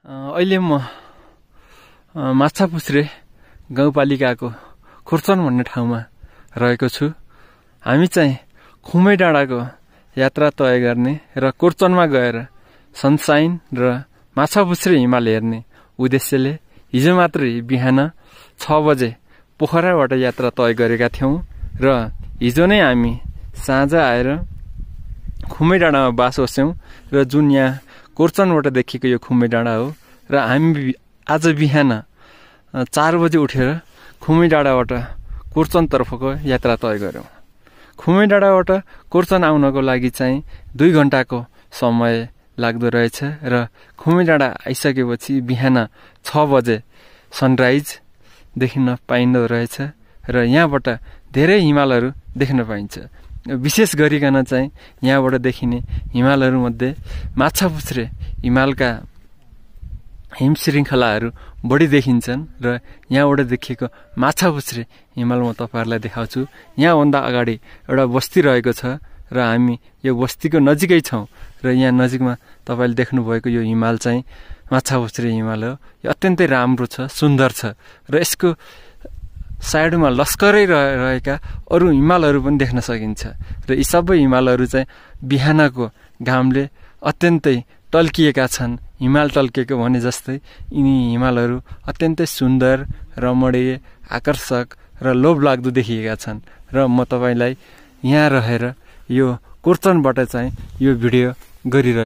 अहिले म माछापुछ्रे गाउँपालिकाको खुर्चन भन्ने ठाउँमा रहेको छु। हामी चाहिँ खुमै डाँडाको यात्रा तय गर्ने र कुर्चनमा गएर सनसाइन र माछापुछ्रे हिमाल हेर्ने उद्देश्यले हिजो मात्रै बिहान 6 बजे पोखराबाट यात्रा तय गरेका थियौं र हिजो नै हामी साँझ आएर खुमै डाँडामा बास बस्यौं र जुन यहाँ कुर्चनबाट देखिएको यो खुमै डाँडा हो र हामी आज बिहान 4 बजे उठेर खुमै डाँडाबाट कुर्चन तर्फको यात्रा तय गर्यौं। खुमै डाँडाबाट कुर्चन आउनको लागि चाहिँ 2 घण्टाको समय लाग्दो रहेछ र खुमै डाँडा आइसकेपछि बिहान 6 बजे सनराइज देखिन पाइँदो रहेछ र यहाँबाट धेरै हिमालहरू देख्न पाइन्छ। विशेष गरिकन चाहिँ यहाँबाट देखिने हिमालहरू मध्ये माछापुछ्रे हिमालका हिम श्रृङ्खलाहरू बढी देखिन्छन् र यहाँबाट देखिएको माछापुछ्रे हिमाल म तपाईहरुलाई देखाउँछु। यहाँभन्दा अगाडि एउटा बस्ती रहेको छ र हामी यो बस्तीको नजिकै छौं र यहाँ नजिकमा तपाईले देख्नु भएको यो हिमाल चाहिँ माछापुछ्रे हिमाल हो। यो अत्यन्तै राम्रो छ, सुन्दर छ र यसको साइडमा लस्करै रहेका अरु हिमालहरू पनि देख्न सकिन्छ र यी सबै हिमालहरू चाहिँ बिहानको घामले अत्यन्तै टल्किएका छन्। हिमाल टल्केको भने जस्तै यिनी हिमालहरू अत्यन्तै सुन्दर, रमणीय, आकर्षक र लोभलाग्दो देखिएका छन् र म तपाईलाई यहाँ रहेर यो कुर्चनबाट चाहिँ यो भिडियो गरिरहेको